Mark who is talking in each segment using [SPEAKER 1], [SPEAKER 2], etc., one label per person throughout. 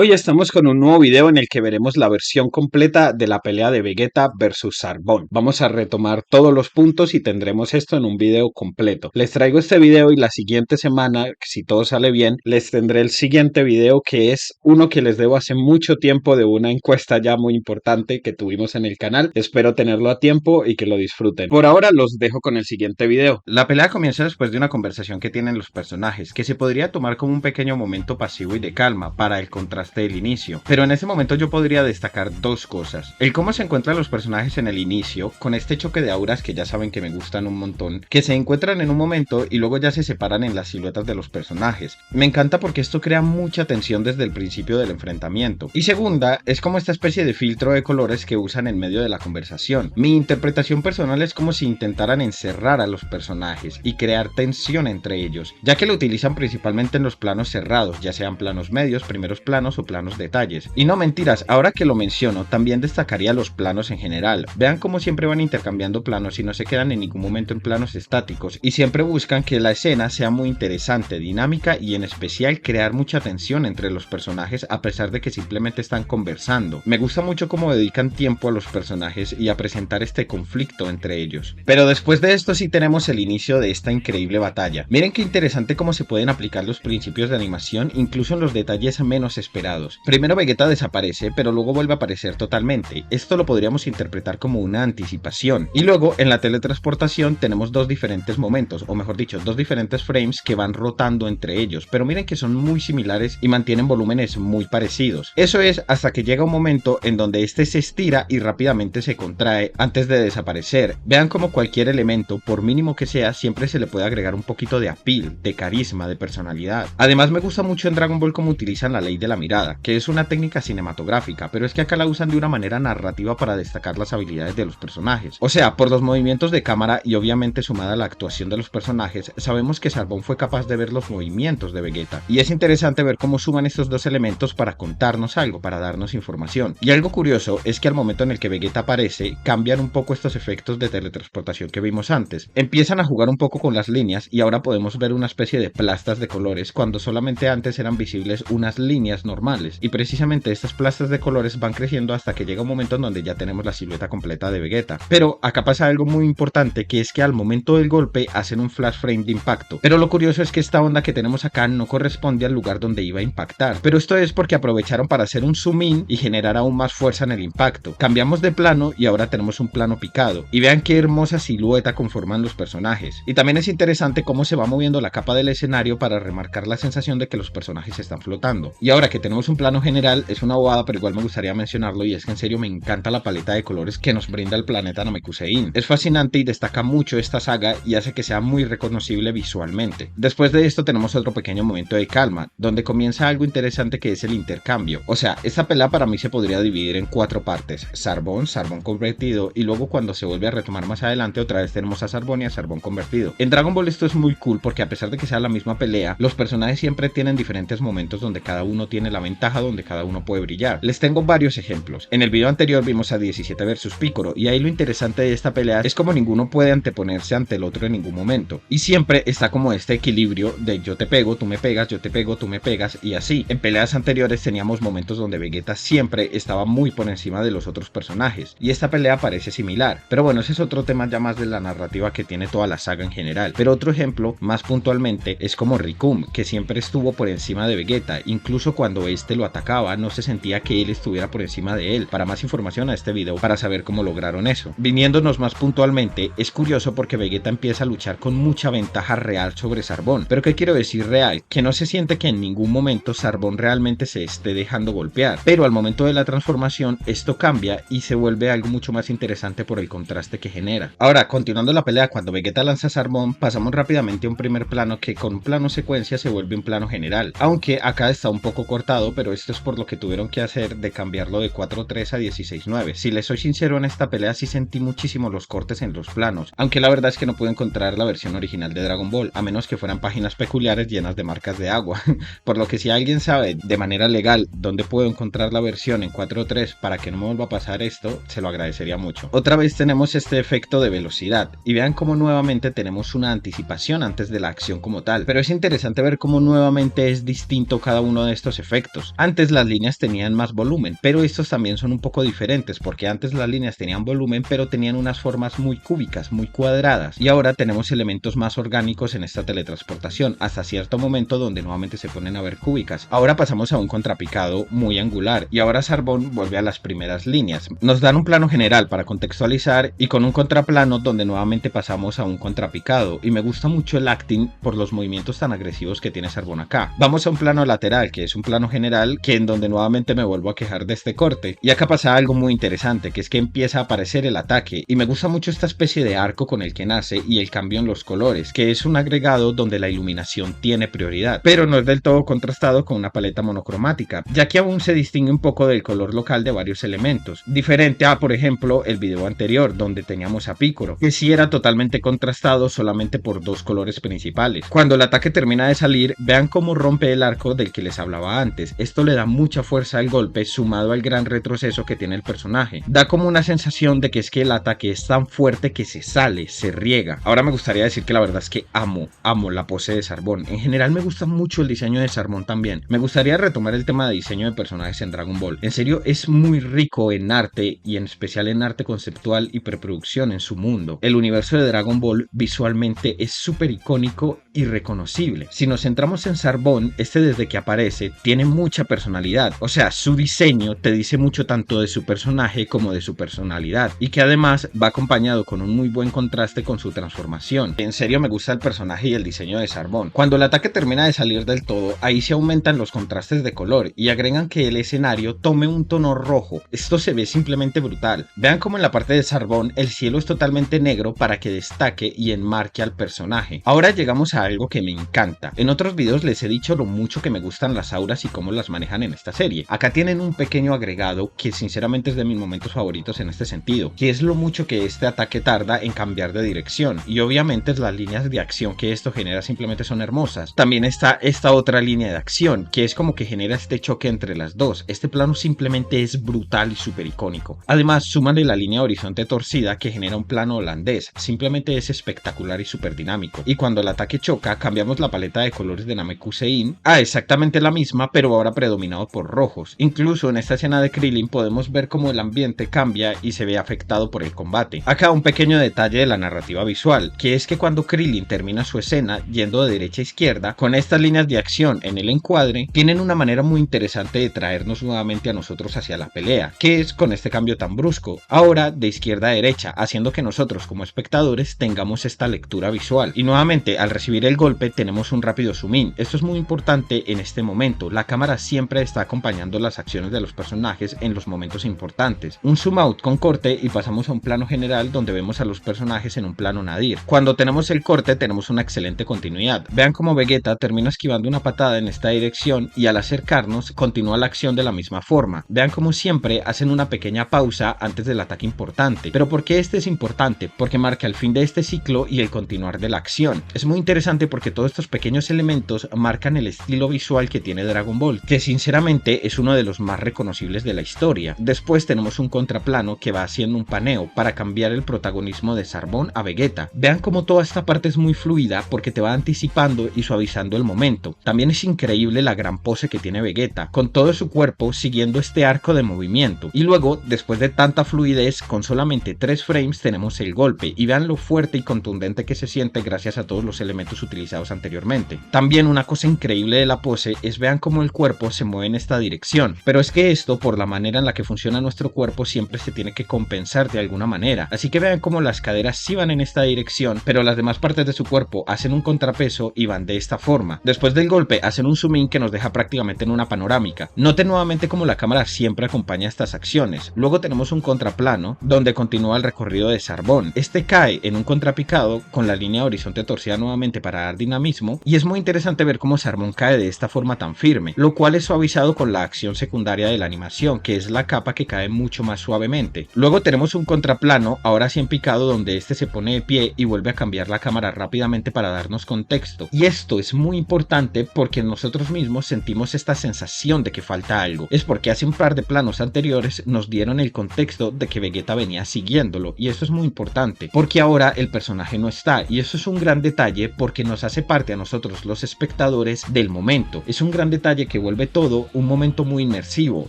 [SPEAKER 1] Hoy estamos con un nuevo video en el que veremos la versión completa de la pelea de Vegeta versus Zarbón. Vamos a retomar todos los puntos y tendremos esto en un video completo. Les traigo este video y la siguiente semana, si todo sale bien, les tendré el siguiente video, que es uno que les debo hace mucho tiempo, de una encuesta ya muy importante que tuvimos en el canal. Espero tenerlo a tiempo y que lo disfruten. Por ahora los dejo con el siguiente video. La pelea comienza después de una conversación que tienen los personajes, que se podría tomar como un pequeño momento pasivo y de calma para el contraste del inicio, pero en ese momento yo podría destacar dos cosas: el cómo se encuentran los personajes en el inicio, con este choque de auras que ya saben que me gustan un montón, que se encuentran en un momento y luego ya se separan en las siluetas de los personajes. Me encanta porque esto crea mucha tensión desde el principio del enfrentamiento. Y segunda, es como esta especie de filtro de colores que usan en medio de la conversación. Mi interpretación personal es como si intentaran encerrar a los personajes y crear tensión entre ellos, ya que lo utilizan principalmente en los planos cerrados, ya sean planos medios, primeros planos o planos detalles. Y no mentiras, ahora que lo menciono, también destacaría los planos en general. Vean cómo siempre van intercambiando planos y no se quedan en ningún momento en planos estáticos, y siempre buscan que la escena sea muy interesante, dinámica y en especial crear mucha tensión entre los personajes a pesar de que simplemente están conversando. Me gusta mucho cómo dedican tiempo a los personajes y a presentar este conflicto entre ellos. Pero después de esto sí tenemos el inicio de esta increíble batalla. Miren qué interesante cómo se pueden aplicar los principios de animación incluso en los detalles menos esperados. Primero Vegeta desaparece, pero luego vuelve a aparecer totalmente. Esto lo podríamos interpretar como una anticipación. Y luego en la teletransportación tenemos dos diferentes momentos, o mejor dicho, dos diferentes frames que van rotando entre ellos, pero miren que son muy similares y mantienen volúmenes muy parecidos. Eso es hasta que llega un momento en donde este se estira y rápidamente se contrae antes de desaparecer. Vean como cualquier elemento, por mínimo que sea, siempre se le puede agregar un poquito de appeal, de carisma, de personalidad. Además me gusta mucho en Dragon Ball cómo utilizan la ley de la mirada, que es una técnica cinematográfica, pero es que acá la usan de una manera narrativa para destacar las habilidades de los personajes. O sea, por los movimientos de cámara y obviamente sumada a la actuación de los personajes, sabemos que Zarbón fue capaz de ver los movimientos de Vegeta, y es interesante ver cómo suman estos dos elementos para contarnos algo, para darnos información. Y algo curioso es que al momento en el que Vegeta aparece, cambian un poco estos efectos de teletransportación que vimos antes. Empiezan a jugar un poco con las líneas y ahora podemos ver una especie de plastas de colores cuando solamente antes eran visibles unas líneas normales, y precisamente estas plastas de colores van creciendo hasta que llega un momento en donde ya tenemos la silueta completa de Vegeta. Pero acá pasa algo muy importante, que es que al momento del golpe hacen un flash frame de impacto, pero lo curioso es que esta onda que tenemos acá no corresponde al lugar donde iba a impactar, pero esto es porque aprovecharon para hacer un zoom in y generar aún más fuerza en el impacto. Cambiamos de plano y ahora tenemos un plano picado, y vean qué hermosa silueta conforman los personajes. Y también es interesante cómo se va moviendo la capa del escenario para remarcar la sensación de que los personajes están flotando. Y ahora que tenemos un plano general, es una bobada, pero igual me gustaría mencionarlo, y es que en serio me encanta la paleta de colores que nos brinda el planeta Namekusein. Es fascinante y destaca mucho esta saga y hace que sea muy reconocible visualmente. Después de esto tenemos otro pequeño momento de calma, donde comienza algo interesante, que es el intercambio. O sea, esta pelea para mí se podría dividir en cuatro partes: Zarbón convertido, y luego cuando se vuelve a retomar más adelante otra vez tenemos a Zarbón y a Zarbón convertido. En Dragon Ball esto es muy cool porque a pesar de que sea la misma pelea, los personajes siempre tienen diferentes momentos donde cada uno tiene la ventaja, donde cada uno puede brillar. Les tengo varios ejemplos. En el video anterior vimos a 17 versus Piccolo, y ahí lo interesante de esta pelea es como ninguno puede anteponerse ante el otro en ningún momento, y siempre está como este equilibrio de yo te pego, tú me pegas, yo te pego, tú me pegas, y así. En peleas anteriores teníamos momentos donde Vegeta siempre estaba muy por encima de los otros personajes, y esta pelea parece similar, pero bueno, ese es otro tema ya más de la narrativa que tiene toda la saga en general. Pero otro ejemplo, más puntualmente, es como Rikum, que siempre estuvo por encima de Vegeta, incluso cuando este lo atacaba no se sentía que él estuviera por encima de él. Para más información a este video para saber cómo lograron eso. Viniéndonos más puntualmente, es curioso porque Vegeta empieza a luchar con mucha ventaja real sobre Zarbón. Pero ¿qué quiero decir real? Que no se siente que en ningún momento Zarbón realmente se esté dejando golpear, pero al momento de la transformación esto cambia y se vuelve algo mucho más interesante por el contraste que genera. Ahora, continuando la pelea, cuando Vegeta lanza a Zarbón, pasamos rápidamente a un primer plano que con un plano secuencia se vuelve un plano general, aunque acá está un poco cortado, pero esto es por lo que tuvieron que hacer de cambiarlo de 4:3 a 16:9. Si les soy sincero, en esta pelea sí sentí muchísimo los cortes en los planos, aunque la verdad es que no pude encontrar la versión original de Dragon Ball, a menos que fueran páginas peculiares llenas de marcas de agua. Por lo que si alguien sabe de manera legal dónde puedo encontrar la versión en 4:3 para que no me vuelva a pasar esto, se lo agradecería mucho. Otra vez tenemos este efecto de velocidad, y vean cómo nuevamente tenemos una anticipación antes de la acción como tal, pero es interesante ver cómo nuevamente es distinto cada uno de estos efectos. efectos. Antes las líneas tenían más volumen, pero estos también son un poco diferentes porque antes las líneas tenían volumen pero tenían unas formas muy cúbicas, muy cuadradas, y ahora tenemos elementos más orgánicos en esta teletransportación hasta cierto momento donde nuevamente se ponen a ver cúbicas. Ahora pasamos a un contrapicado muy angular y ahora Zarbon vuelve a las primeras líneas. Nos dan un plano general para contextualizar y con un contraplano donde nuevamente pasamos a un contrapicado, y me gusta mucho el acting por los movimientos tan agresivos que tiene Zarbon acá. Vamos a un plano lateral, que es un plano general, que en donde nuevamente me vuelvo a quejar de este corte, y acá pasa algo muy interesante, que es que empieza a aparecer el ataque, y me gusta mucho esta especie de arco con el que nace y el cambio en los colores, que es un agregado donde la iluminación tiene prioridad, pero no es del todo contrastado con una paleta monocromática, ya que aún se distingue un poco del color local de varios elementos, diferente a, por ejemplo, el video anterior donde teníamos a Picoro, que sí era totalmente contrastado solamente por dos colores principales. Cuando el ataque termina de salir, vean cómo rompe el arco del que les hablaba antes. Esto le da mucha fuerza al golpe, sumado al gran retroceso que tiene el personaje. Da como una sensación de que es que el ataque es tan fuerte que se sale, se riega. Ahora me gustaría decir que la verdad es que amo la pose de Zarbon. En general me gusta mucho el diseño de Zarbon también. Me gustaría retomar el tema de diseño de personajes en Dragon Ball. En serio, es muy rico en arte, y en especial en arte conceptual y preproducción en su mundo. El universo de Dragon Ball visualmente es súper icónico y reconocible. Si nos centramos en Zarbon, este desde que aparece tiene mucha personalidad. O sea, su diseño te dice mucho tanto de su personaje como de su personalidad, y que además va acompañado con un muy buen contraste con su transformación. En serio me gusta el personaje y el diseño de Zarbon. Cuando el ataque termina de salir del todo, ahí se aumentan los contrastes de color y agregan que el escenario tome un tono rojo. Esto se ve simplemente brutal. Vean como en la parte de Zarbon el cielo es totalmente negro para que destaque y enmarque al personaje. Ahora llegamos a algo que me encanta. En otros videos les he dicho lo mucho que me gustan las auras y cómo las manejan en esta serie. Acá tienen un pequeño agregado que sinceramente es de mis momentos favoritos en este sentido, que es lo mucho que este ataque tarda en cambiar de dirección, y obviamente las líneas de acción que esto genera simplemente son hermosas. También está esta otra línea de acción que es como que genera este choque entre las dos. Este plano simplemente es brutal y súper icónico. Además, súmale la línea de horizonte torcida que genera un plano holandés. Simplemente es espectacular y súper dinámico. Y cuando el ataque choca, cambiamos la paleta de colores de Namekusein a exactamente la misma, pero ahora predominado por rojos. Incluso en esta escena de Krillin podemos ver cómo el ambiente cambia y se ve afectado por el combate. Acá un pequeño detalle de la narrativa visual, que es que cuando Krillin termina su escena yendo de derecha a izquierda, con estas líneas de acción en el encuadre, tienen una manera muy interesante de traernos nuevamente a nosotros hacia la pelea, que es con este cambio tan brusco, ahora de izquierda a derecha, haciendo que nosotros como espectadores tengamos esta lectura visual. Y nuevamente, al recibir el golpe tenemos un rápido zoom in. Esto es muy importante en este momento. La cámara siempre está acompañando las acciones de los personajes en los momentos importantes. Un zoom out con corte y pasamos a un plano general donde vemos a los personajes en un plano nadir. Cuando tenemos el corte tenemos una excelente continuidad. Vean cómo Vegeta termina esquivando una patada en esta dirección y al acercarnos continúa la acción de la misma forma. Vean cómo siempre hacen una pequeña pausa antes del ataque importante. Pero ¿por qué este es importante? Porque marca el fin de este ciclo y el continuar de la acción. Es muy interesante porque todos estos pequeños elementos marcan el estilo visual que tiene Dragon Ball, que sinceramente es uno de los más reconocibles de la historia. Después tenemos un contraplano que va haciendo un paneo para cambiar el protagonismo de Zarbon a Vegeta. Vean cómo toda esta parte es muy fluida porque te va anticipando y suavizando el momento. También es increíble la gran pose que tiene Vegeta, con todo su cuerpo siguiendo este arco de movimiento. Y luego, después de tanta fluidez, con solamente 3 frames tenemos el golpe, y vean lo fuerte y contundente que se siente gracias a todos los elementos utilizados anteriormente. También una cosa increíble de la pose es vean cómo el cuerpo se mueve en esta dirección, pero es que esto, por la manera en la que funciona nuestro cuerpo, siempre se tiene que compensar de alguna manera. Así que vean cómo las caderas sí van en esta dirección, pero las demás partes de su cuerpo hacen un contrapeso y van de esta forma. Después del golpe hacen un zoom in que nos deja prácticamente en una panorámica. Noten nuevamente cómo la cámara siempre acompaña estas acciones. Luego tenemos un contraplano donde continúa el recorrido de Zarbon. Este cae en un contrapicado con la línea de horizonte torcida nuevamente para dar dinamismo, y es muy interesante ver cómo Zarbon cae de esta forma tan firme, lo cual es suavizado con la acción secundaria de la animación, que es la capa que cae mucho más suavemente. Luego tenemos un contraplano, ahora sí en picado, donde este se pone de pie y vuelve a cambiar la cámara rápidamente para darnos contexto. Y esto es muy importante porque nosotros mismos sentimos esta sensación de que falta algo. Es porque hace un par de planos anteriores nos dieron el contexto de que Vegeta venía siguiéndolo, y eso es muy importante porque ahora el personaje no está, y eso es un gran detalle porque nos hace parte a nosotros los espectadores del momento. Es un gran detalle que vuelve todo un momento muy inmersivo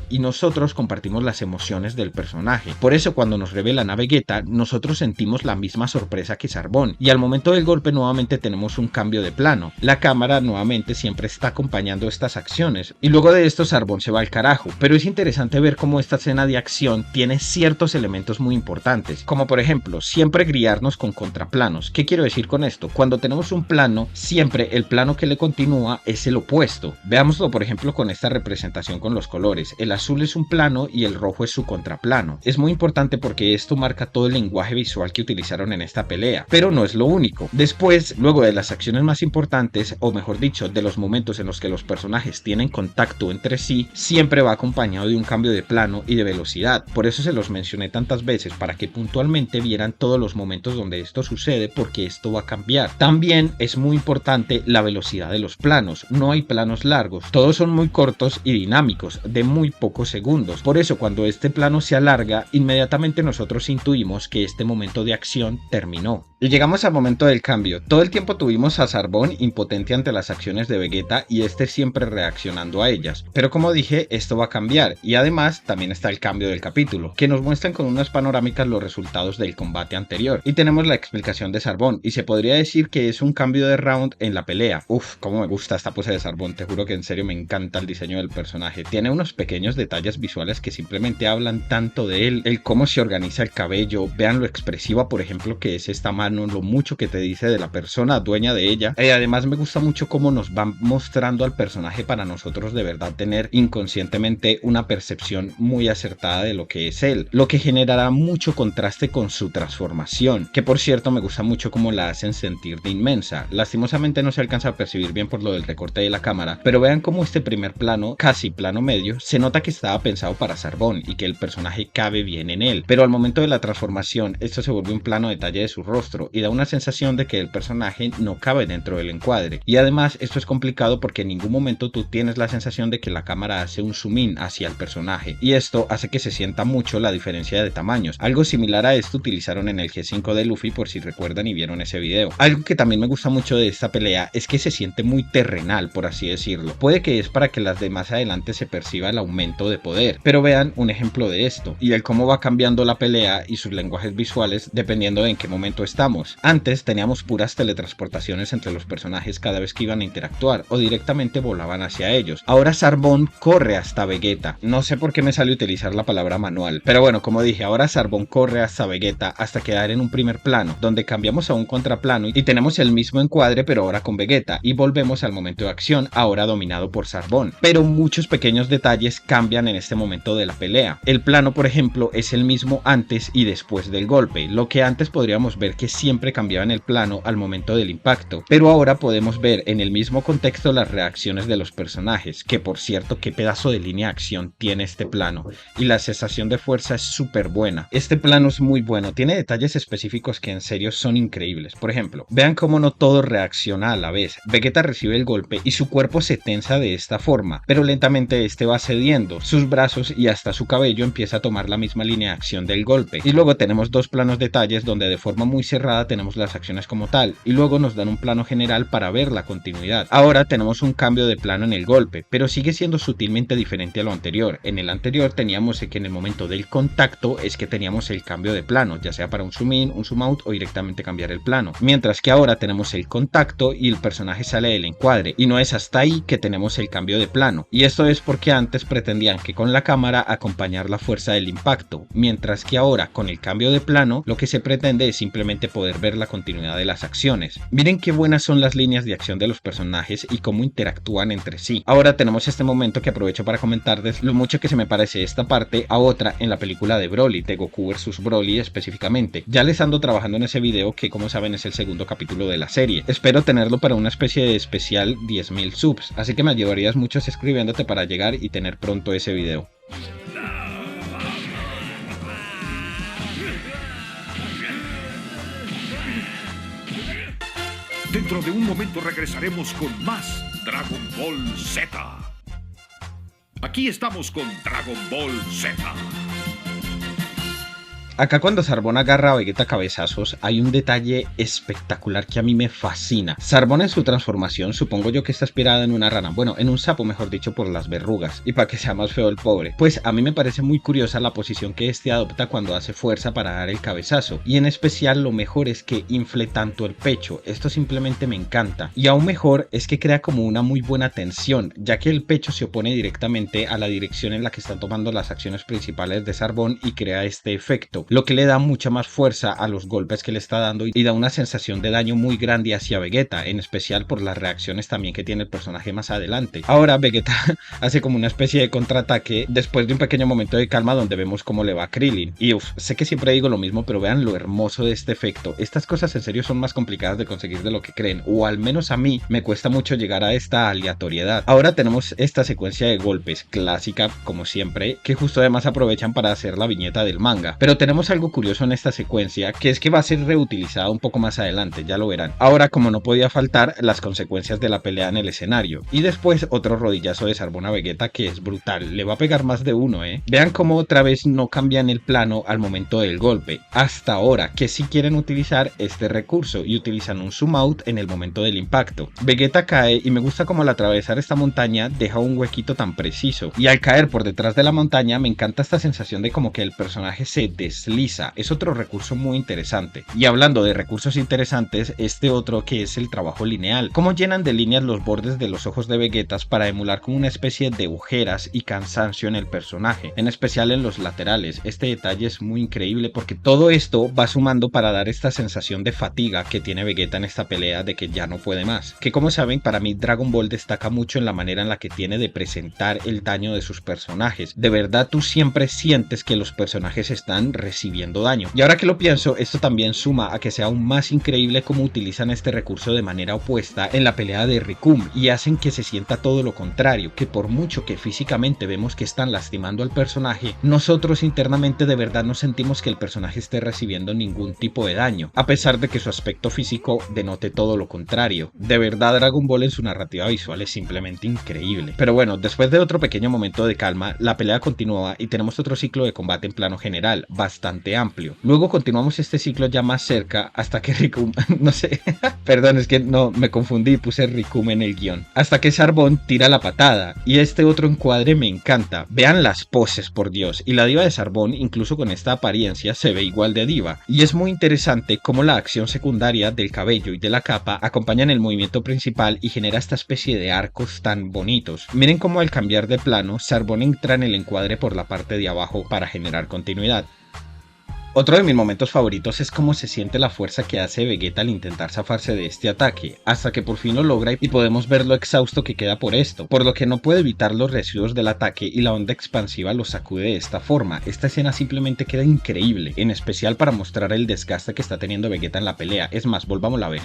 [SPEAKER 1] y nosotros compartimos las emociones del personaje. Por eso cuando nos revelan a Vegeta, nosotros sentimos la misma sorpresa que Zarbon, y al momento del golpe nuevamente tenemos un cambio de plano. La cámara nuevamente siempre está acompañando estas acciones y luego de esto Zarbon se va al carajo, pero es interesante ver cómo esta escena de acción tiene ciertos elementos muy importantes, como por ejemplo siempre guiarnos con contraplanos. ¿Qué quiero decir con esto? Cuando tenemos un plano, siempre el plano que le continúa es el opuesto. Veámoslo por ejemplo con esta representación con los colores. El azul es un plano y el rojo es su contraplano. Es muy importante porque esto marca todo el lenguaje visual que utilizaron en esta pelea, pero no es lo único. Después, luego de las acciones más importantes, o mejor dicho, de los momentos en los que los personajes tienen contacto entre sí, siempre va acompañado de un cambio de plano y de velocidad. Por eso se los mencioné tantas veces, para que puntualmente vieran todos los momentos donde esto sucede, porque esto va a cambiar. También es muy importante la velocidad de los planos. No hay planos largos, todos son muy cortos y dinámicos, de muy pocos segundos. Por eso cuando este plano se alarga, inmediatamente nosotros intuimos que este momento de acción terminó. Y llegamos al momento del cambio. Todo el tiempo tuvimos a Zarbon impotente ante las acciones de Vegeta y este siempre reaccionando a ellas. Pero como dije, esto va a cambiar, y además también está el cambio del capítulo, que nos muestran con unas panorámicas los resultados del combate anterior. Y tenemos la explicación de Zarbon, y se podría decir que es un cambio de round en la pelea. Uf, cómo me gusta esta pose de Zarbon, te juro que en serio me encanta el diseño del personaje. Tiene unos pequeños detalles visuales que simplemente hablan tanto de él, el cómo se organiza el cabello, vean lo expresiva por ejemplo que es esta mano, lo mucho que te dice de la persona dueña de ella. Y además me gusta mucho cómo nos van mostrando al personaje para nosotros de verdad tener inconscientemente una percepción muy acertada de lo que es él, lo que generará mucho contraste con su transformación, que por cierto me gusta mucho cómo la hacen sentir de inmensa. Lastimosamente no se alcanza a percibir bien por lo del recorte de la cámara, pero vean cómo este primer plano, casi plano medio, se nota que estaba pensado para Zarbon y que el personaje cabe bien en él, pero al momento de la transformación esto se vuelve un plano detalle de su rostro y da una sensación de que el personaje no cabe dentro del encuadre. Y además esto es complicado porque en ningún momento tú tienes la sensación de que la cámara hace un zoom in hacia el personaje, y esto hace que se sienta mucho la diferencia de tamaños. Algo similar a esto utilizaron en el G5 de Luffy, por si recuerdan y vieron ese video. Algo que también me gusta mucho de esta pelea es que se siente muy terrenal, por así decirlo. Puede que es para que las de más adelante se perciba el aumento de poder, pero vean un ejemplo de esto y el cómo va cambiando la pelea y sus lenguajes visuales dependiendo de en qué momento estamos. Antes teníamos puras teletransportaciones entre los personajes cada vez que iban a interactuar o directamente volaban hacia ellos. Ahora Zarbon corre hasta Vegeta. No sé por qué me sale utilizar la palabra manual, pero bueno, como dije, ahora Zarbon corre hasta Vegeta hasta quedar en un primer plano, donde cambiamos a un contraplano y tenemos el mismo encuadre pero ahora con Vegeta, y volvemos al momento de acción, ahora dominado por Zarbon. Pero muchos pequeños detalles cambian en este momento de la pelea. El plano, por ejemplo, es el mismo antes y después del golpe, lo que antes podríamos ver que siempre cambiaba en el plano al momento del impacto, pero ahora podemos ver en el mismo contexto las reacciones de los personajes, que por cierto qué pedazo de línea de acción tiene este plano, y la sensación de fuerza es súper buena. Este plano es muy bueno, tiene detalles específicos que en serio son increíbles. Por ejemplo, vean cómo no todo reacciona a la vez. Vegeta recibe el golpe y su cuerpo se tensa de esta forma, pero lentamente este va cediendo, sus brazos y hasta su cabello empieza a tomar la misma línea de acción del golpe, y luego tenemos dos planos detalles donde de forma muy cerrada tenemos las acciones como tal, y luego nos dan un plano general para ver la continuidad. Ahora tenemos un cambio de plano en el golpe, pero sigue siendo sutilmente diferente a lo anterior. En el anterior teníamos que en el momento del contacto es que teníamos el cambio de plano, ya sea para un zoom in, un zoom out o directamente cambiar el plano, mientras que ahora tenemos el contacto y el personaje sale del encuadre, y no es hasta ahí que tenemos el cambio de plano, y esto es porque antes pretendían que con la cámara acompañar la fuerza del impacto, mientras que ahora con el cambio de plano lo que se pretende es simplemente poder ver la continuidad de las acciones. Miren qué buenas son las líneas de acción de los personajes y cómo interactúan entre sí. Ahora tenemos este momento que aprovecho para comentarles lo mucho que se me parece esta parte a otra en la película de Broly, de Goku vs Broly específicamente. Ya les ando trabajando en ese video que como saben es el segundo capítulo de la serie. Espero tenerlo para una especie de especial 10.000 subs, así que me ayudarías mucho escribiéndote para llegar y tener pronto ese video.
[SPEAKER 2] Dentro de un momento regresaremos con más Dragon Ball Z. Aquí estamos con Dragon Ball Z.
[SPEAKER 1] Acá cuando Zarbon agarra a Vegeta a cabezazos hay un detalle espectacular que a mí me fascina. Zarbon en su transformación, supongo yo que está inspirada en una rana, bueno, en un sapo mejor dicho por las verrugas, y para que sea más feo el pobre. Pues a mí me parece muy curiosa la posición que este adopta cuando hace fuerza para dar el cabezazo, y en especial lo mejor es que infle tanto el pecho, esto simplemente me encanta, y aún mejor es que crea como una muy buena tensión, ya que el pecho se opone directamente a la dirección en la que están tomando las acciones principales de Zarbon y crea este efecto, lo que le da mucha más fuerza a los golpes que le está dando y da una sensación de daño muy grande hacia Vegeta, en especial por las reacciones también que tiene el personaje más adelante. Ahora Vegeta hace como una especie de contraataque después de un pequeño momento de calma donde vemos cómo le va a Krillin. Y sé que siempre digo lo mismo, pero vean lo hermoso de este efecto. Estas cosas en serio son más complicadas de conseguir de lo que creen, o al menos a mí me cuesta mucho llegar a esta aleatoriedad. Ahora tenemos esta secuencia de golpes clásica como siempre, que justo además aprovechan para hacer la viñeta del manga. Pero tenemos algo curioso en esta secuencia, que es que va a ser reutilizada un poco más adelante, ya lo verán. Ahora, como no podía faltar, las consecuencias de la pelea en el escenario. Y después otro rodillazo de Zarbon a Vegeta que es brutal, le va a pegar más de uno, Vean cómo otra vez no cambian el plano al momento del golpe. Hasta ahora, que sí quieren utilizar este recurso y utilizan un zoom out en el momento del impacto. Vegeta cae y me gusta como al atravesar esta montaña deja un huequito tan preciso. Y al caer por detrás de la montaña me encanta esta sensación de como que el personaje se desliza, es otro recurso muy interesante. Y hablando de recursos interesantes, este otro que es el trabajo lineal, cómo llenan de líneas los bordes de los ojos de Vegeta para emular como una especie de ojeras y cansancio en el personaje, en especial en los laterales. Este detalle es muy increíble porque todo esto va sumando para dar esta sensación de fatiga que tiene Vegeta en esta pelea de que ya no puede más, que como saben para mí Dragon Ball destaca mucho en la manera en la que tiene de presentar el daño de sus personajes. De verdad tú siempre sientes que los personajes están recibiendo daño. Y ahora que lo pienso, esto también suma a que sea aún más increíble cómo utilizan este recurso de manera opuesta en la pelea de Rikum y hacen que se sienta todo lo contrario, que por mucho que físicamente vemos que están lastimando al personaje, nosotros internamente de verdad no sentimos que el personaje esté recibiendo ningún tipo de daño, a pesar de que su aspecto físico denote todo lo contrario. De verdad Dragon Ball en su narrativa visual es simplemente increíble. Pero bueno, después de otro pequeño momento de calma, la pelea continúa y tenemos otro ciclo de combate en plano general, bastante amplio. Luego continuamos este ciclo ya más cerca hasta que Rikum, no sé, perdón, es que no, me confundí, puse Rikum en el guión. Hasta que Zarbon tira la patada y este otro encuadre me encanta. Vean las poses, por Dios, y la diva de Zarbon incluso con esta apariencia se ve igual de diva. Y es muy interesante cómo la acción secundaria del cabello y de la capa acompañan el movimiento principal y genera esta especie de arcos tan bonitos. Miren cómo al cambiar de plano, Zarbon entra en el encuadre por la parte de abajo para generar continuidad. Otro de mis momentos favoritos es cómo se siente la fuerza que hace Vegeta al intentar zafarse de este ataque, hasta que por fin lo logra y podemos ver lo exhausto que queda por esto, por lo que no puede evitar los residuos del ataque y la onda expansiva lo sacude de esta forma. Esta escena simplemente queda increíble, en especial para mostrar el desgaste que está teniendo Vegeta en la pelea. Es más, volvámosla a ver.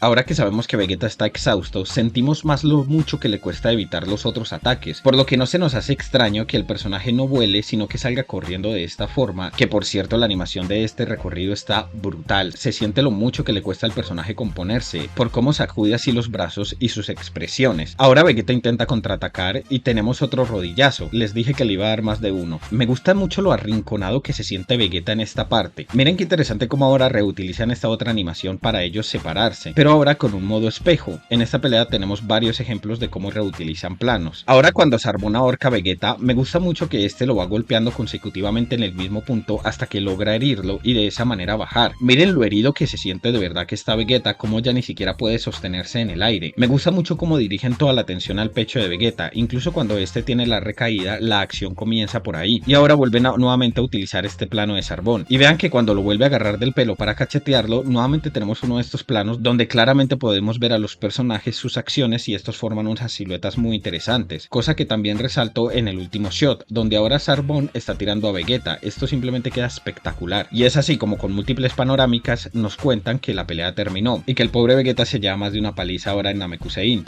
[SPEAKER 1] Ahora que sabemos que Vegeta está exhausto, sentimos más lo mucho que le cuesta evitar los otros ataques, por lo que no se nos hace extraño que el personaje no vuele, sino que salga corriendo de esta forma, que por cierto la animación de este recorrido está brutal, se siente lo mucho que le cuesta al personaje componerse, por cómo sacude así los brazos y sus expresiones. Ahora Vegeta intenta contraatacar y tenemos otro rodillazo, les dije que le iba a dar más de uno. Me gusta mucho lo arrinconado que se siente Vegeta en esta parte, miren qué interesante cómo ahora reutilizan esta otra animación para ellos separarse, pero ahora con un modo espejo. En esta pelea tenemos varios ejemplos de cómo reutilizan planos. Ahora cuando Zarbon ahorca a Vegeta, me gusta mucho que este lo va golpeando consecutivamente en el mismo punto hasta que logra herirlo y de esa manera bajar. Miren lo herido que se siente de verdad que está Vegeta, como ya ni siquiera puede sostenerse en el aire. Me gusta mucho cómo dirigen toda la atención al pecho de Vegeta, incluso cuando este tiene la recaída, la acción comienza por ahí. Y ahora vuelven nuevamente a utilizar este plano de Zarbon. Y vean que cuando lo vuelve a agarrar del pelo para cachetearlo, nuevamente tenemos uno de estos planos donde claramente podemos ver a los personajes, sus acciones y estos forman unas siluetas muy interesantes, cosa que también resaltó en el último shot, donde ahora Zarbon está tirando a Vegeta. Esto simplemente queda espectacular y es así como con múltiples panorámicas nos cuentan que la pelea terminó y que el pobre Vegeta se lleva más de una paliza ahora en Namekusein.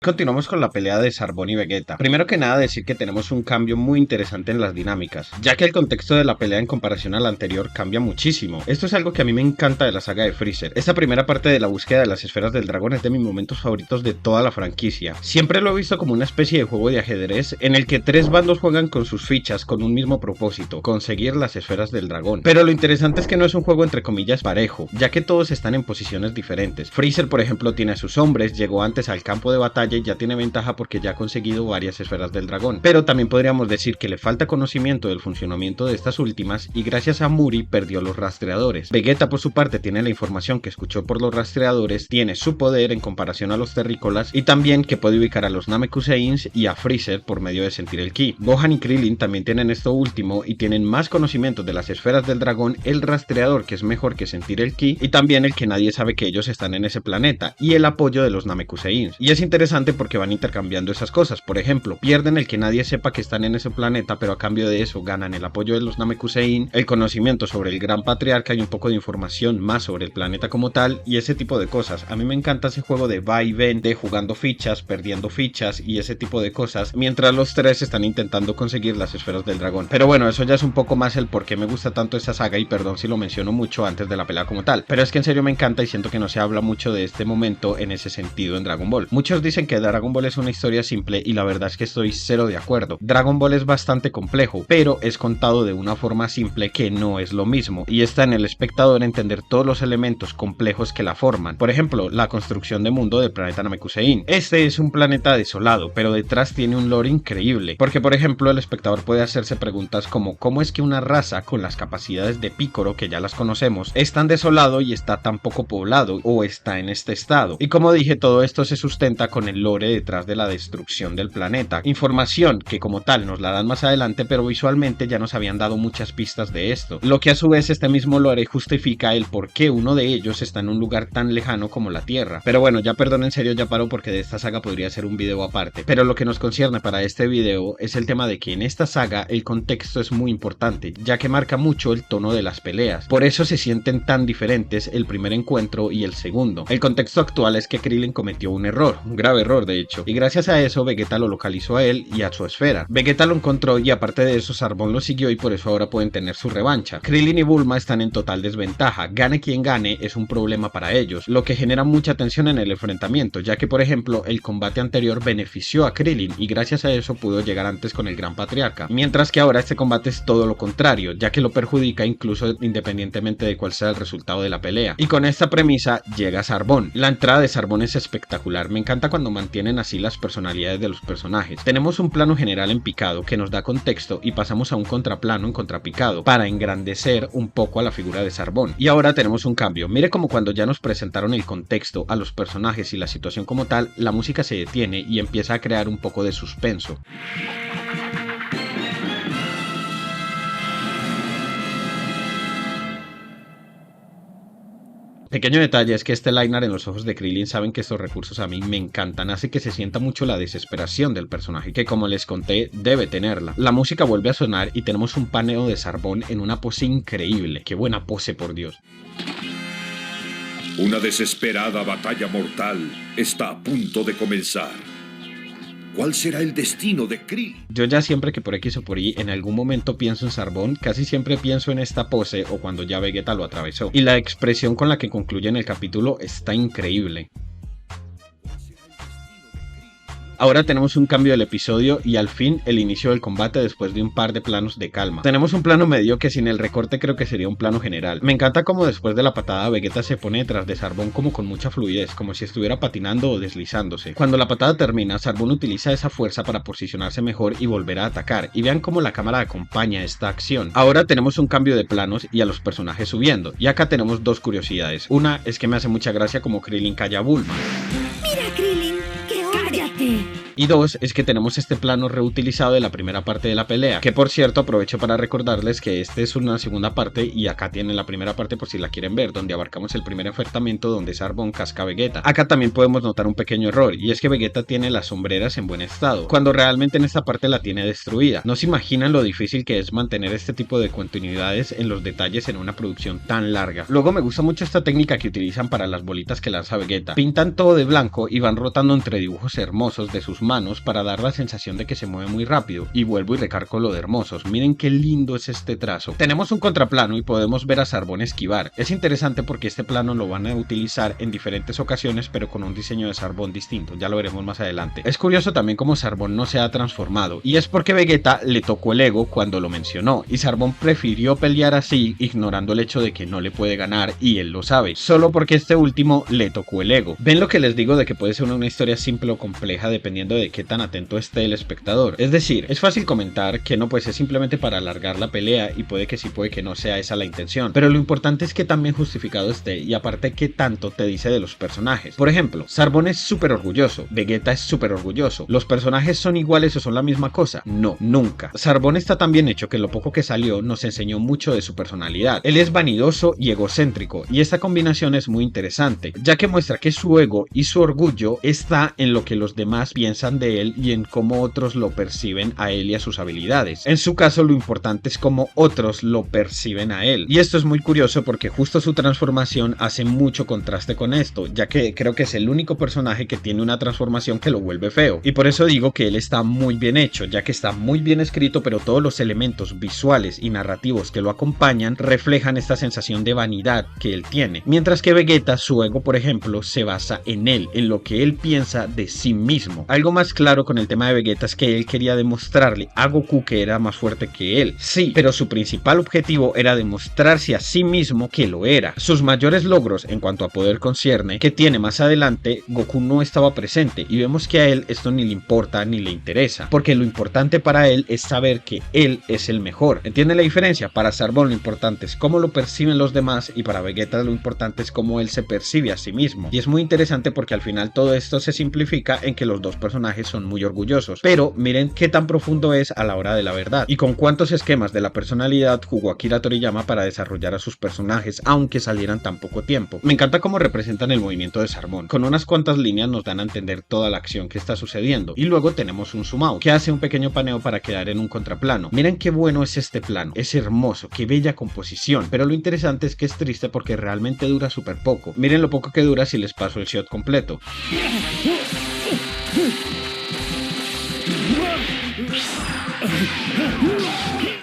[SPEAKER 1] Continuamos con la pelea de Zarbon y Vegeta. Primero que nada decir que tenemos un cambio muy interesante en las dinámicas, ya que el contexto de la pelea en comparación a la anterior cambia muchísimo. Esto es algo que a mí me encanta de la saga de Freezer. Esta primera parte de la búsqueda de las esferas del dragón es de mis momentos favoritos de toda la franquicia. Siempre lo he visto como una especie de juego de ajedrez en el que tres bandos juegan con sus fichas con un mismo propósito: conseguir las esferas del dragón. Pero lo interesante es que no es un juego entre comillas parejo, ya que todos están en posiciones diferentes. Freezer, por ejemplo, tiene a sus hombres, llegó antes al campo de batalla y ya tiene ventaja porque ya ha conseguido varias esferas del dragón, pero también podríamos decir que le falta conocimiento del funcionamiento de estas últimas y gracias a Muri perdió los rastreadores. Vegeta por su parte tiene la información que escuchó por los rastreadores, tiene su poder en comparación a los terrícolas y también que puede ubicar a los Namekuseins y a Freezer por medio de sentir el ki. Gohan y Krillin también tienen esto último y tienen más conocimiento de las esferas del dragón, el rastreador que es mejor que sentir el ki y también el que nadie sabe que ellos están en ese planeta y el apoyo de los Namekuseins. Y es interesante porque van intercambiando esas cosas. Por ejemplo, pierden el que nadie sepa que están en ese planeta, pero a cambio de eso ganan el apoyo de los Namekusein, el conocimiento sobre el Gran Patriarca y un poco de información más sobre el planeta como tal y ese tipo de cosas. A mí me encanta ese juego de va y ven, de jugando fichas, perdiendo fichas y ese tipo de cosas, mientras los tres están intentando conseguir las esferas del dragón. Pero bueno, eso ya es un poco más el por qué me gusta tanto esta saga y perdón si lo menciono mucho antes de la pelea como tal, pero es que en serio me encanta y siento que no se habla mucho de este momento en ese sentido en Dragon Ball. Muchos dicen que Dragon Ball es una historia simple y la verdad es que estoy cero de acuerdo. Dragon Ball es bastante complejo, pero es contado de una forma simple que no es lo mismo y está en el espectador entender todos los elementos complejos que la forman. Por ejemplo, la construcción de mundo del planeta Namekusein. Este es un planeta desolado, pero detrás tiene un lore increíble, porque por ejemplo el espectador puede hacerse preguntas como ¿cómo es que una raza con las capacidades de Piccolo, que ya las conocemos, es tan desolado y está tan poco poblado o está en este estado? Y como dije, todo esto se sustenta con el lore detrás de la destrucción del planeta, información que como tal nos la dan más adelante, pero visualmente ya nos habían dado muchas pistas de esto, lo que a su vez este mismo lore justifica el por qué uno de ellos está en un lugar tan lejano como la Tierra. Pero bueno, ya perdón, en serio ya paro porque de esta saga podría ser un video aparte, pero lo que nos concierne para este video es el tema de que en esta saga el contexto es muy importante, ya que marca mucho el tono de las peleas, por eso se sienten tan diferentes el primer encuentro y el segundo. El contexto actual es que Krillin cometió un error, un grave error de hecho, y gracias a eso Vegeta lo localizó a él y a su esfera. Vegeta lo encontró y aparte de eso Zarbon lo siguió y por eso ahora pueden tener su revancha. Krillin y Bulma están en total desventaja, gane quien gane es un problema para ellos, lo que genera mucha tensión en el enfrentamiento, ya que por ejemplo el combate anterior benefició a Krillin y gracias a eso pudo llegar antes con el Gran Patriarca, mientras que ahora este combate es todo lo contrario, ya que lo perjudica incluso independientemente de cuál sea el resultado de la pelea. Y con esta premisa llega Zarbon. La entrada de Zarbon es espectacular, me encanta cuando mantienen así las personalidades de los personajes. Tenemos un plano general en picado que nos da contexto y pasamos a un contraplano en contrapicado para engrandecer un poco a la figura de Zarbon. Y ahora tenemos un cambio, mire como cuando ya nos presentaron el contexto a los personajes y la situación como tal, la música se detiene y empieza a crear un poco de suspenso. Pequeño detalle es que este liner en los ojos de Krillin saben que estos recursos a mí me encantan, hace que se sienta mucho la desesperación del personaje, que como les conté, debe tenerla. La música vuelve a sonar y tenemos un paneo de Zarbon en una pose increíble. ¡Qué buena pose, por Dios!
[SPEAKER 2] Una desesperada batalla mortal está a punto de comenzar. ¿Cuál será el destino de Krillin?
[SPEAKER 1] Yo ya siempre que por X o por Y en algún momento pienso en Zarbon, casi siempre pienso en esta pose o cuando ya Vegeta lo atravesó. Y la expresión con la que concluyen el capítulo está increíble. Ahora tenemos un cambio del episodio y al fin el inicio del combate después de un par de planos de calma. Tenemos un plano medio que sin el recorte creo que sería un plano general. Me encanta como después de la patada Vegeta se pone detrás de Zarbon como con mucha fluidez, como si estuviera patinando o deslizándose. Cuando la patada termina, Zarbon utiliza esa fuerza para posicionarse mejor y volver a atacar. Y vean cómo la cámara acompaña esta acción. Ahora tenemos un cambio de planos y a los personajes subiendo. Y acá tenemos dos curiosidades. Una es que me hace mucha gracia como Krillin calla a Bulma.
[SPEAKER 3] Mira, Krillin, ¡cállate!
[SPEAKER 1] Y dos, es que tenemos este plano reutilizado de la primera parte de la pelea, que por cierto aprovecho para recordarles que este es una segunda parte y acá tienen la primera parte por si la quieren ver, donde abarcamos el primer enfrentamiento donde Zarbon casca a Vegeta. Acá también podemos notar un pequeño error, y es que Vegeta tiene las sombreras en buen estado, cuando realmente en esta parte la tiene destruida. No se imaginan lo difícil que es mantener este tipo de continuidades en los detalles en una producción tan larga. Luego me gusta mucho esta técnica que utilizan para las bolitas que lanza Vegeta. Pintan todo de blanco y van rotando entre dibujos hermosos de sus manos para dar la sensación de que se mueve muy rápido. Y vuelvo y recargo lo de hermosos. Miren qué lindo es este trazo. Tenemos un contraplano y podemos ver a Zarbon esquivar. Es interesante porque este plano lo van a utilizar en diferentes ocasiones, pero con un diseño de Zarbon distinto. Ya lo veremos más adelante. Es curioso también cómo Zarbon no se ha transformado, y es porque Vegeta le tocó el ego cuando lo mencionó, y Zarbon prefirió pelear así, ignorando el hecho de que no le puede ganar, y él lo sabe, solo porque este último le tocó el ego. ¿Ven lo que les digo de que puede ser una historia simple o compleja dependiendo de qué tan atento esté el espectador? Es decir, es fácil comentar que no, pues es simplemente para alargar la pelea, y puede que sí, puede que no sea esa la intención, pero lo importante es que tan bien justificado esté, y aparte qué tanto te dice de los personajes. Por ejemplo, Zarbon es súper orgulloso, Vegeta es súper orgulloso. ¿Los personajes son iguales o son la misma cosa? No, nunca. Zarbon está tan bien hecho que lo poco que salió nos enseñó mucho de su personalidad. Él es vanidoso y egocéntrico, y esta combinación es muy interesante, ya que muestra que su ego y su orgullo está en lo que los demás piensan de él y en cómo otros lo perciben a él y a sus habilidades. En su caso, lo importante es cómo otros lo perciben a él. Y esto es muy curioso porque justo su transformación hace mucho contraste con esto, ya que creo que es el único personaje que tiene una transformación que lo vuelve feo. Y por eso digo que él está muy bien hecho, ya que está muy bien escrito, pero todos los elementos visuales y narrativos que lo acompañan reflejan esta sensación de vanidad que él tiene. Mientras que Vegeta, su ego, por ejemplo, se basa en él, en lo que él piensa de sí mismo. Algo más claro con el tema de Vegeta es que él quería demostrarle a Goku que era más fuerte que él. Sí, pero su principal objetivo era demostrarse a sí mismo que lo era. Sus mayores logros en cuanto a poder concierne, que tiene más adelante, Goku no estaba presente, y vemos que a él esto ni le importa ni le interesa, porque lo importante para él es saber que él es el mejor. ¿Entienden la diferencia? Para Zarbon lo importante es cómo lo perciben los demás, y para Vegeta lo importante es cómo él se percibe a sí mismo. Y es muy interesante porque al final todo esto se simplifica en que los dos personajes son muy orgullosos, pero miren qué tan profundo es a la hora de la verdad, y con cuántos esquemas de la personalidad jugó Akira Toriyama para desarrollar a sus personajes, aunque salieran tan poco tiempo. Me encanta cómo representan el movimiento de Zarbon. Con unas cuantas líneas nos dan a entender toda la acción que está sucediendo, y luego tenemos un zoom out que hace un pequeño paneo para quedar en un contraplano. Miren qué bueno es este plano, es hermoso, qué bella composición, pero lo interesante es que es triste porque realmente dura súper poco. Miren lo poco que dura si les paso el shot completo.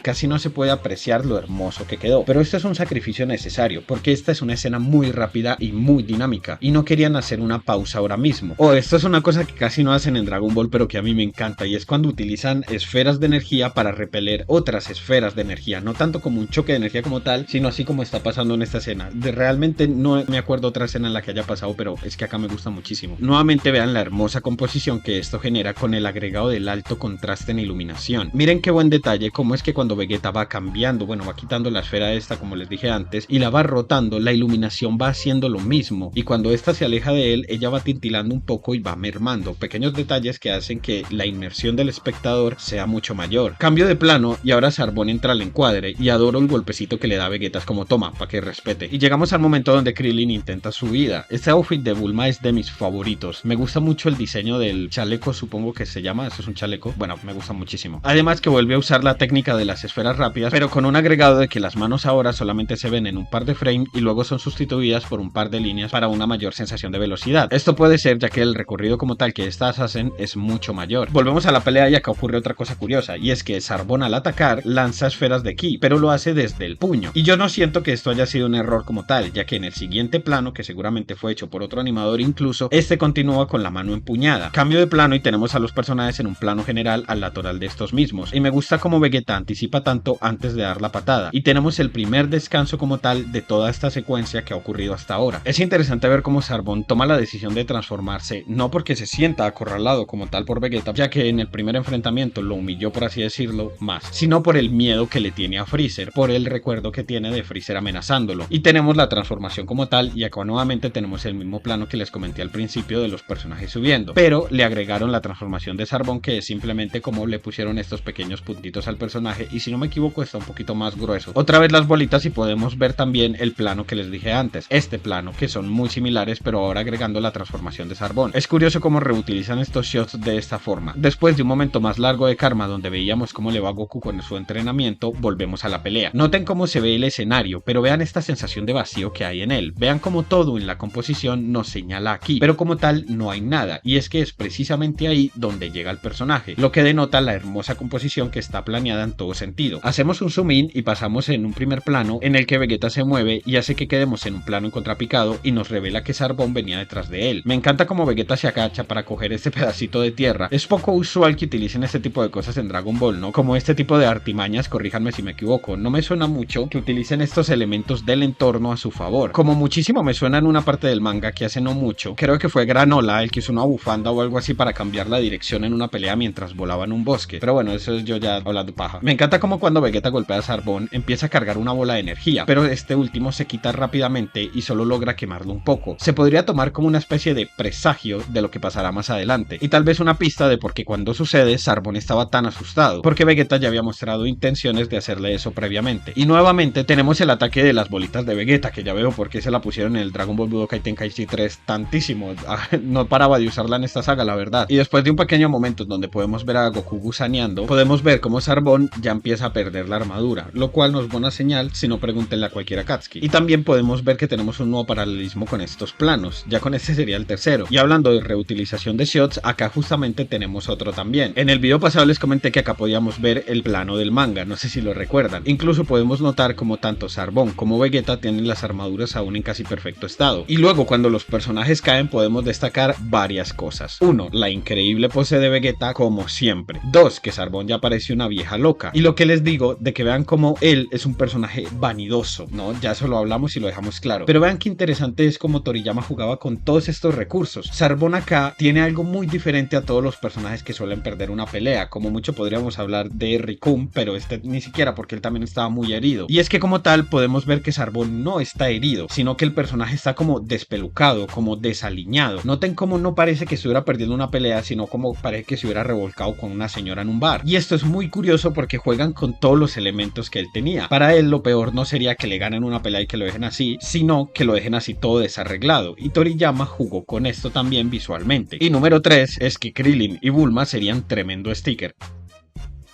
[SPEAKER 1] Casi no se puede apreciar lo hermoso que quedó, pero esto es un sacrificio necesario, porque esta es una escena muy rápida y muy dinámica, y no querían hacer una pausa ahora mismo. Esto es una cosa que casi no hacen en Dragon Ball, pero que a mí me encanta, y es cuando utilizan esferas de energía para repeler otras esferas de energía, no tanto como un choque de energía como tal, sino así como está pasando en esta escena. Realmente no me acuerdo otra escena en la que haya pasado, pero es que acá me gusta muchísimo. Nuevamente vean la hermosa composición que esto genera con el agregado del alto contraste en iluminación. Miren qué buen detalle, cómo es que cuando Vegeta va cambiando, bueno, va quitando la esfera esta como les dije antes y la va rotando, la iluminación va haciendo lo mismo, y cuando esta se aleja de él, ella va tintilando un poco y va mermando, pequeños detalles que hacen que la inmersión del espectador sea mucho mayor. Cambio de plano y ahora Zarbon entra al encuadre, y adoro el golpecito que le da a Vegeta, es como toma, para que respete. Y llegamos al momento donde Krillin intenta su vida. Este outfit de Bulma es de mis favoritos, me gusta mucho el diseño del chaleco, supongo que se llama, esto es un chaleco, bueno, me gusta muchísimo. Además que vuelve a usar la técnica de las esferas rápidas, pero con un agregado de que las manos ahora solamente se ven en un par de frames y luego son sustituidas por un par de líneas para una mayor sensación de velocidad. Esto puede ser ya que el recorrido como tal que estas hacen es mucho mayor. Volvemos a la pelea y acá ocurre otra cosa curiosa, y es que Zarbon al atacar lanza esferas de ki, pero lo hace desde el puño, y yo no siento que esto haya sido un error como tal, ya que en el siguiente plano, que seguramente fue hecho por otro animador incluso, este continúa con la mano empuñada. Cambio de plano y tenemos a los personajes en un plano general al lateral de estos mismos, y me gusta como Vegeta anticipa chispa tanto antes de dar la patada. Y tenemos el primer descanso como tal de toda esta secuencia que ha ocurrido hasta ahora. Es interesante ver cómo Zarbon toma la decisión de transformarse, no porque se sienta acorralado como tal por Vegeta, ya que en el primer enfrentamiento lo humilló, por así decirlo, más, sino por el miedo que le tiene a Freezer, por el recuerdo que tiene de Freezer amenazándolo. Y tenemos la transformación como tal, y acá nuevamente tenemos el mismo plano que les comenté al principio de los personajes subiendo, pero le agregaron la transformación de Zarbon, que es simplemente como le pusieron estos pequeños puntitos al personaje, y si no me equivoco está un poquito más grueso. Otra vez las bolitas, y podemos ver también el plano que les dije antes, este plano, que son muy similares, pero ahora agregando la transformación de Zarbon. Es curioso cómo reutilizan estos shots de esta forma. Después de un momento más largo de Karma, donde veíamos cómo le va a Goku con su entrenamiento, volvemos a la pelea. Noten cómo se ve el escenario, pero vean esta sensación de vacío que hay en él. Vean cómo todo en la composición nos señala aquí, pero como tal no hay nada, y es que es precisamente ahí donde llega el personaje, lo que denota la hermosa composición que está planeada en todo sentido. Hacemos un zoom in y pasamos en un primer plano en el que Vegeta se mueve y hace que quedemos en un plano en contrapicado y nos revela que Zarbon venía detrás de él. Me encanta cómo Vegeta se agacha para coger este pedacito de tierra. Es poco usual que utilicen este tipo de cosas en Dragon Ball, ¿no? Como este tipo de artimañas, corríjanme si me equivoco. No me suena mucho que utilicen estos elementos del entorno a su favor. Como muchísimo me suena en una parte del manga que hace no mucho, creo que fue Granola el que usó una bufanda o algo así para cambiar la dirección en una pelea mientras volaba en un bosque. Pero bueno, eso es yo ya hablando paja. Me encanta como cuando Vegeta golpea a Zarbon empieza a cargar una bola de energía, pero este último se quita rápidamente y solo logra quemarlo un poco. Se podría tomar como una especie de presagio de lo que pasará más adelante, y tal vez una pista de por qué cuando sucede Zarbon estaba tan asustado, porque Vegeta ya había mostrado intenciones de hacerle eso previamente. Y nuevamente tenemos el ataque de las bolitas de Vegeta, que ya veo por qué se la pusieron en el Dragon Ball Budokai Tenkaichi 3 tantísimo. No paraba de usarla en esta saga, la verdad. Y después de un pequeño momento donde podemos ver a Goku gusaneando, podemos ver cómo Zarbon ya empieza a perder la armadura, lo cual no es buena señal si no pregúntenle a cualquier Akatsuki. Y también podemos ver que tenemos un nuevo paralelismo con estos planos, ya con este sería el tercero. Y hablando de reutilización de shots, acá justamente tenemos otro también. En el video pasado les comenté que acá podíamos ver el plano del manga, no sé si lo recuerdan. Incluso podemos notar como tanto Zarbon como Vegeta tienen las armaduras aún en casi perfecto estado. Y luego cuando los personajes caen podemos destacar varias cosas. 1. La increíble pose de Vegeta como siempre. 2. Que Zarbon ya parece una vieja loca. Y lo que les digo de que vean como él es un personaje vanidoso, ¿no? Ya eso lo hablamos y lo dejamos claro. Pero vean qué interesante es como Toriyama jugaba con todos estos recursos. Zarbon acá tiene algo muy diferente a todos los personajes que suelen perder una pelea. Como mucho podríamos hablar de Rikum, pero este ni siquiera, porque él también estaba muy herido. Y es que como tal podemos ver que Zarbon no está herido, sino que el personaje está como despelucado, como desaliñado. Noten cómo no parece que estuviera perdiendo una pelea, sino como parece que se hubiera revolcado con una señora en un bar. Y esto es muy curioso porque juegan con todos los elementos que él tenía. Para él lo peor no sería que le ganen una pelea y que lo dejen así, sino que lo dejen así todo desarreglado. Y Toriyama jugó con esto también visualmente. Y número 3 es que Krillin y Bulma serían tremendo sticker.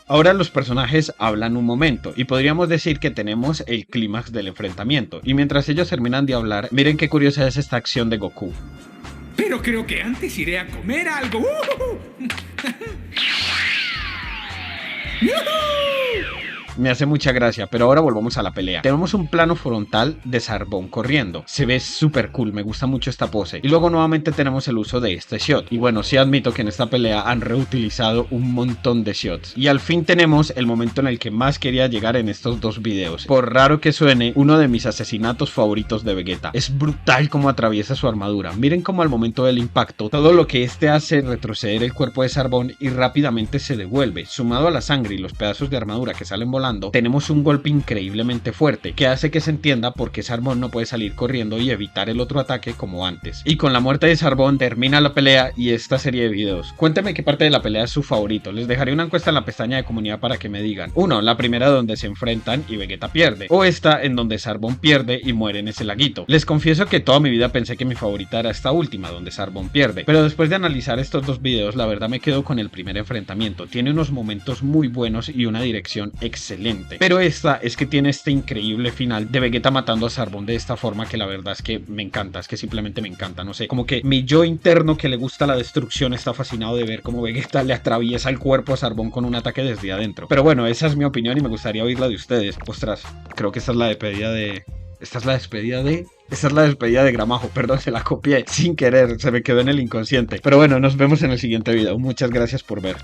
[SPEAKER 1] Ahora los personajes hablan un momento y podríamos decir que tenemos el clímax del enfrentamiento. Y mientras ellos terminan de hablar, miren qué curiosa es esta acción de Goku.
[SPEAKER 3] Pero creo que antes iré a comer algo.
[SPEAKER 1] Me hace mucha gracia, pero ahora volvamos a la pelea. Tenemos un plano frontal de Zarbon corriendo. Se ve súper cool, me gusta mucho esta pose. Y luego nuevamente tenemos el uso de este shot. Y bueno, sí admito que en esta pelea han reutilizado un montón de shots. Y al fin tenemos el momento en el que más quería llegar en estos dos videos. Por raro que suene, uno de mis asesinatos favoritos de Vegeta. Es brutal cómo atraviesa su armadura. Miren cómo al momento del impacto, todo lo que este hace retroceder el cuerpo de Zarbon y rápidamente se devuelve. Sumado a la sangre y los pedazos de armadura que salen volando, tenemos un golpe increíblemente fuerte que hace que se entienda por qué Zarbon no puede salir corriendo y evitar el otro ataque como antes. Y con la muerte de Zarbon termina la pelea y esta serie de videos. Cuéntenme qué parte de la pelea es su favorito. Les dejaré una encuesta en la pestaña de comunidad para que me digan. 1. La primera donde se enfrentan y Vegeta pierde, o esta en donde Zarbon pierde y muere en ese laguito. Les confieso que toda mi vida pensé que mi favorita era esta última donde Zarbon pierde, pero después de analizar estos dos videos la verdad me quedo con el primer enfrentamiento. Tiene unos momentos muy buenos y una dirección excelente. Pero esta es que tiene este increíble final de Vegeta matando a Zarbon de esta forma que la verdad es que me encanta, es que simplemente me encanta, no sé, como que mi yo interno que le gusta la destrucción está fascinado de ver cómo Vegeta le atraviesa el cuerpo a Zarbon con un ataque desde adentro. Pero bueno, esa es mi opinión y me gustaría oírla de ustedes. Ostras, creo que esta es la despedida de... Esta es la despedida de Gramajo, perdón, se la copié sin querer, se me quedó en el inconsciente. Pero bueno, nos vemos en el siguiente video. Muchas gracias por ver.